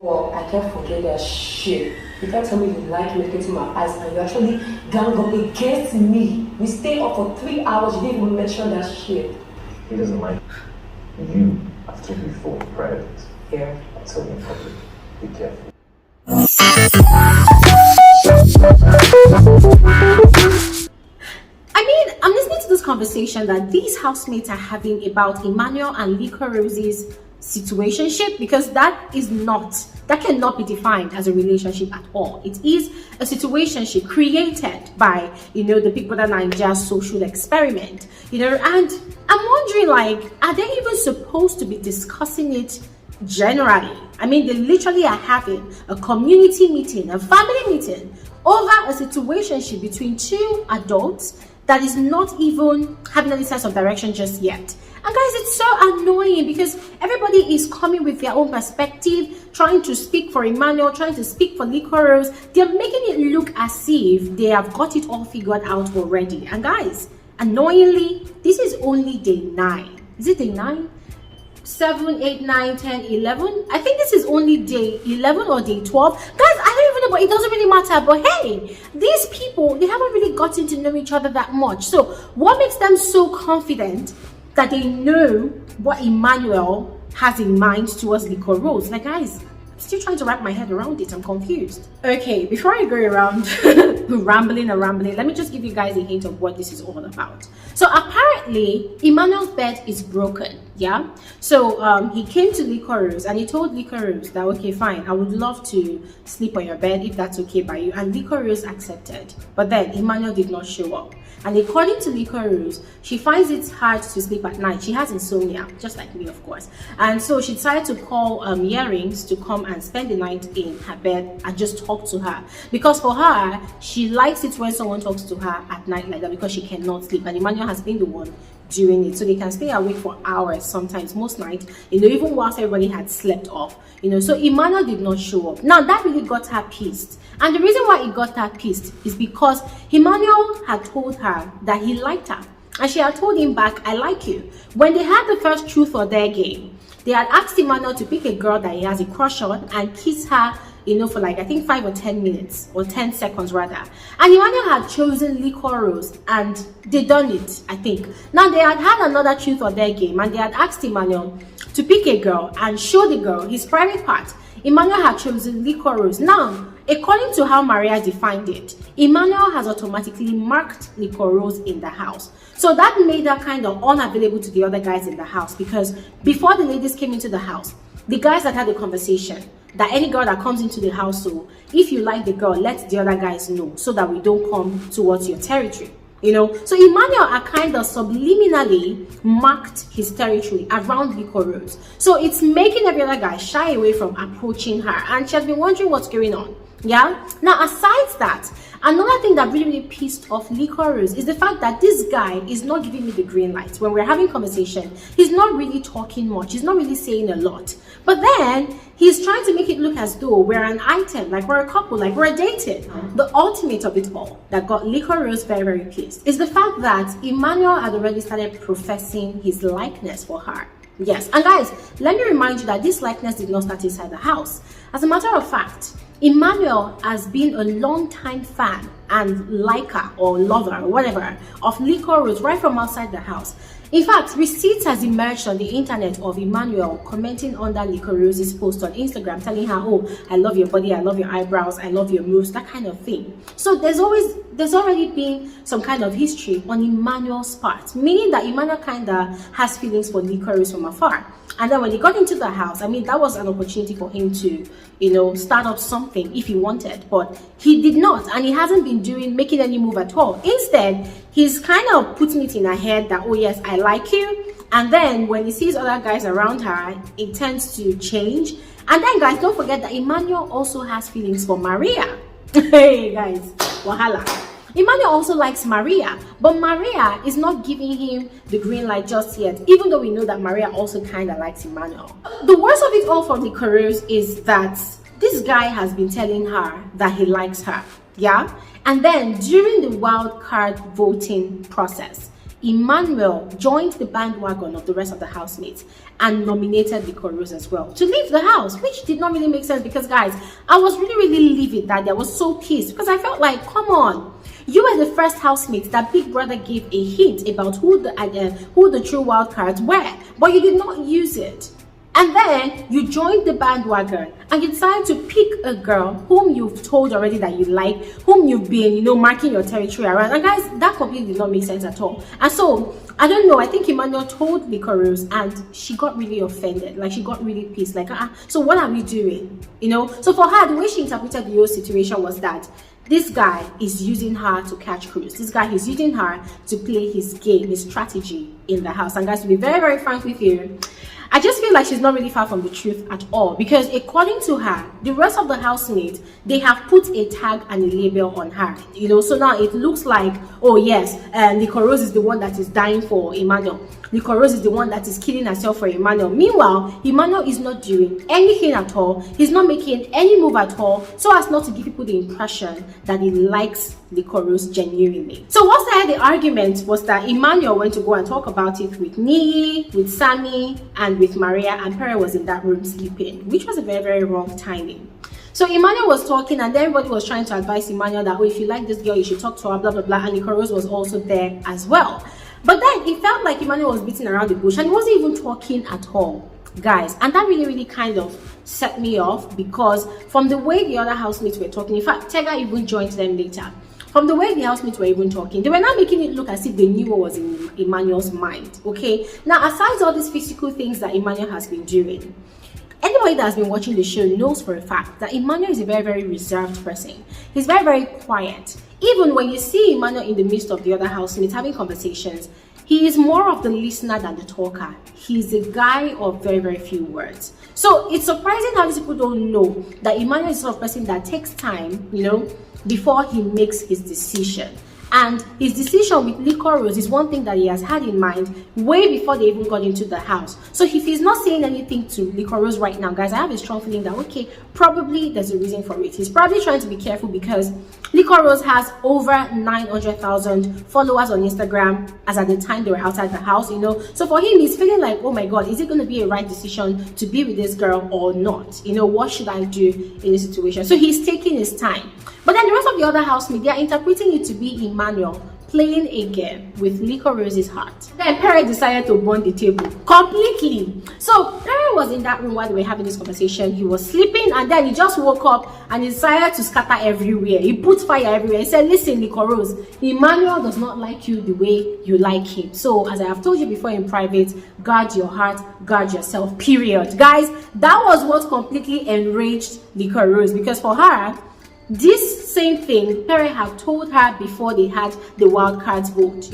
Well, I can't forget that shit. You can't tell me you like medicating my eyes and you actually gang up against me. We stayed up for 3 hours, you didn't even mention that shit. He doesn't like you. I've told you before in private. Yeah. I'll tell you in public. Be careful. I mean, I'm listening to this conversation that these housemates are having about Emmanuel and Liko Rose's situationship, because that cannot be defined as a relationship at all. It is a situationship created by, the Big Brother Naija social experiment, and I'm wondering, like, are they even supposed to be discussing it generally? I mean, they literally are having a community meeting, a family meeting over a situationship between two adults that is not even having any sense of direction just yet. And guys, it's so annoying because everybody is coming with their own perspective, trying to speak for Emmanuel, trying to speak for Liko Rose. They're making it look as if they have got it all figured out already. And guys, annoyingly, this is only day 9. Is it day 9? 7, 8, 9, 10, 11. I think this is only day 11 or day 12. Guys, I don't even know, but it doesn't really matter. But hey, these people, they haven't really gotten to know each other that much. So what makes them so confident that they know what Emmanuel has in mind towards Liko Rose? Like, guys, I'm still trying to wrap my head around it. I'm confused. Okay, before I go around rambling, let me just give you guys a hint of what this is all about. So apparently, Emmanuel's bed is broken, yeah? So he came to Liko Rose and he told Liko Rose that, okay, fine, I would love to sleep on your bed if that's okay by you. And Liko Rose accepted. But then Emmanuel did not show up. And according to Liko Rose, she finds it hard to sleep at night. She has insomnia, just like me, of course. And so she decided to call Earrings to come and spend the night in her bed and just talk to her. Because for her, she likes it when someone talks to her at night like that because she cannot sleep. And Emmanuel has been the one doing it, so they can stay awake for hours sometimes, most nights, even whilst everybody had slept off, so Emmanuel did not show up. Now that really got her pissed, and the reason why it got her pissed is because Emmanuel had told her that he liked her, and she had told him back, I like you. When they had the first truth or dare game, they had asked Emmanuel to pick a girl that he has a crush on and kiss her, for like, I think 5 or 10 minutes or 10 seconds rather. And Emmanuel had chosen Liko Rose and they done it, I think. Now they had another truth or dare game and they had asked Emmanuel to pick a girl and show the girl his private part. Emmanuel had chosen Liko Rose. Now, according to how Maria defined it, Emmanuel has automatically marked Liko Rose in the house. So that made her kind of unavailable to the other guys in the house, because before the ladies came into the house, the guys had a conversation that any girl that comes into the house, so if you like the girl, let the other guys know so that we don't come towards your territory. So Emmanuel are kind of subliminally marked his territory around Liko Rose. So it's making every other guy shy away from approaching her, and she has been wondering what's going on. Yeah. Now, aside that, another thing that really pissed off Liko Rose is the fact that this guy is not giving me the green light. When we're having conversation, he's not really talking much. He's not really saying a lot. But then he's trying to make it look as though we're an item, like we're a couple, like we're dating. The ultimate of it all that got Liko Rose very, very pissed is the fact that Emmanuel had already started professing his likeness for her. Yes, and guys, let me remind you that this likeness did not start inside the house. As a matter of fact, Emmanuel has been a long-time fan and liker or lover or whatever of Liko Rose right from outside the house. In fact, receipts has emerged on the internet of Emmanuel commenting under Liko Rose's post on Instagram, telling her, oh, I love your body, I love your eyebrows, I love your moves, that kind of thing. So there's already been some kind of history on Emmanuel's part, meaning that Emmanuel kind of has feelings for Liko Rose from afar. And then when he got into the house, I mean, that was an opportunity for him to, start up something if he wanted, but he did not, and he hasn't been making any move at all. Instead, he's kind of putting it in her head that, oh yes, I like you. And then when he sees other guys around her, it tends to change. And then, guys, don't forget that Emmanuel also has feelings for Maria. Hey, guys, wahala. Emmanuel also likes Maria, but Maria is not giving him the green light just yet, even though we know that Maria also kind of likes Emmanuel. The worst of it all for Liko Rose is that this guy has been telling her that he likes her, yeah? And then during the wild card voting process, Emmanuel joined the bandwagon of the rest of the housemates and nominated Liko Rose as well to leave the house, which did not really make sense because, guys, I was really livid that day. I was so pissed because I felt like, come on, you were the first housemate that Big Brother gave a hint about who the true wild cards were, but you did not use it. And then you joined the bandwagon and you decided to pick a girl whom you've told already that you like, whom you've been, marking your territory around. And guys, that completely did not make sense at all. And so, I don't know, I think Emmanuel told Liko Rose and she got really offended. Like, she got really pissed. Like, so what are we doing? So for her, the way she interpreted the whole situation was that this guy is using her to catch cruise. This guy is using her to play his game, his strategy in the house. And guys, to be very frank with you, I just feel like she's not really far from the truth at all, because according to her, the rest of the housemates, they have put a tag and a label on her, so now it looks like, oh yes, Liko Rose is the one that is dying for Emmanuel. Liko Rose is the one that is killing herself for Emmanuel. Meanwhile, Emmanuel is not doing anything at all. He's not making any move at all, so as not to give people the impression that he likes Liko Rose genuinely. So what started the argument was that Emmanuel went to go and talk about it with Nii, with Sammy, and with Maria, and Perry was in that room sleeping, which was a very wrong timing. So Emmanuel was talking and everybody was trying to advise Emmanuel that, oh, if you like this girl, you should talk to her, blah, blah, blah, and Liko Rose was also there as well. But then it felt like Emmanuel was beating around the bush and he wasn't even talking at all, guys. And that really kind of set me off, because from the way the other housemates were talking, in fact, Tega even joined them later. From the way the housemates were even talking, they were not making it look as if they knew what was in Emmanuel's mind, okay? Now, aside all these physical things that Emmanuel has been doing, anybody that has been watching the show knows for a fact that Emmanuel is a very reserved person. He's very quiet. Even when you see Emmanuel in the midst of the other housemates having conversations, he is more of the listener than the talker. He's a guy of very few words. So it's surprising how these people don't know that Emmanuel is the sort of person that takes time, before he makes his decision. And his decision with Liko Rose is one thing that he has had in mind way before they even got into the house. So if he's not saying anything to Liko Rose right now, guys, I have a strong feeling that, okay, probably there's a reason for it. He's probably trying to be careful because Liko Rose has over 900,000 followers on Instagram as at the time they were outside the house, So for him, he's feeling like, oh my God, is it going to be a right decision to be with this girl or not? What should I do in this situation? So he's taking his time. But then the rest of the other housemates, they are interpreting it to be Emmanuel playing a game with Liko Rose's heart. Then Perry decided to burn the table completely. So Perry was in that room while they were having this conversation. He was sleeping and then he just woke up and he decided to scatter everywhere. He put fire everywhere. He said, listen, Liko Rose, Emmanuel does not like you the way you like him. So as I have told you before in private, guard your heart, guard yourself, period. Guys, that was what completely enraged Liko Rose, because for her, this same thing Perry had told her before they had the wild cards vote,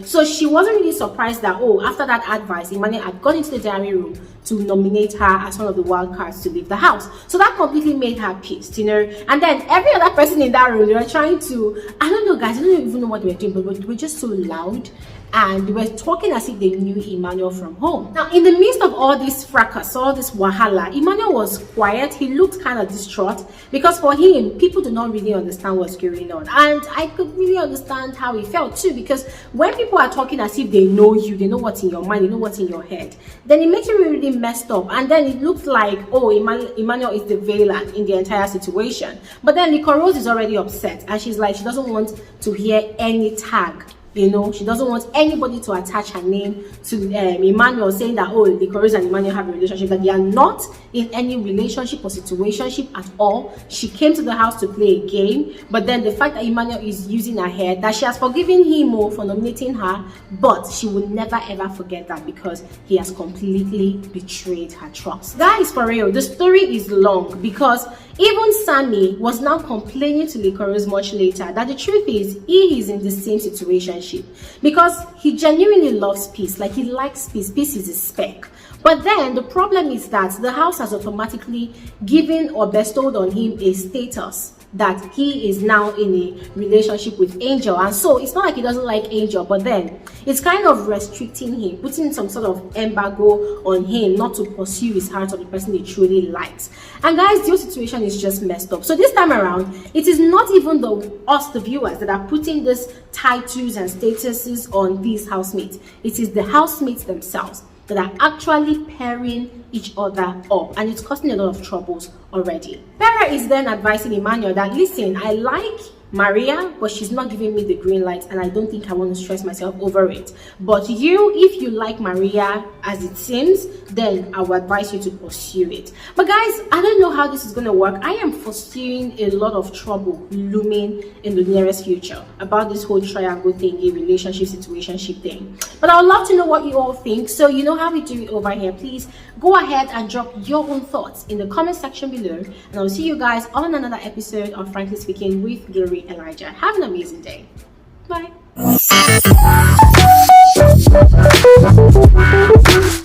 So she wasn't really surprised that, after that advice, Emmanuel had gone into the diary room to nominate her as one of the wild cards to leave the house. So that completely made her pissed, And then every other person in that room, they were trying to, I don't know, guys, I don't even know what they were doing, but they were just so loud. And they were talking as if they knew Emmanuel from home. Now, in the midst of all this fracas, all this wahala, Emmanuel was quiet. He looked kind of distraught because for him, people do not really understand what's going on. And I could really understand how he felt too, because when people are talking as if they know you, they know what's in your mind, they know what's in your head, then it makes you really messed up. And then it looks like, Emmanuel is the villain in the entire situation. But then Liko Rose is already upset and she's like, she doesn't want to hear any tag. She doesn't want anybody to attach her name to Emmanuel, saying that, Liko Rose and Emmanuel have a relationship, that they are not in any relationship or situationship at all. She came to the house to play a game, but then the fact that Emmanuel is using her head, that she has forgiven him for nominating her, but she will never ever forget that because he has completely betrayed her trust. Guys, for real, the story is long because even Sammy was now complaining to Liko Rose much later that the truth is he is in the same situationship because he genuinely loves peace. Like, he likes peace. Peace is his spec. But then the problem is that the house has automatically given or bestowed on him a status that he is now in a relationship with Angel, and so it's not like he doesn't like Angel, but then It's kind of restricting him, putting some sort of embargo on him not to pursue his heart or the person he truly likes. And guys, the whole situation is just messed up. So this time around, it is not even the viewers that are putting these titles and statuses on these housemates. It is the housemates themselves that are actually pairing each other up, and it's causing a lot of troubles already. Vera is then advising Emmanuel that, listen, I like Maria, but she's not giving me the green light, and I don't think I want to stress myself over it. But you, if you like Maria as it seems, then I would advise you to pursue it. But guys, I don't know how this is going to work. I am foreseeing a lot of trouble looming in the nearest future about this whole triangle thingy, relationship situationship thing. But I would love to know what you all think. So you know how we do it over here. Please go ahead and drop your own thoughts in the comment section below, and I'll see you guys on another episode of Frankly Speaking with Glory Elijah. Have an amazing day. Bye.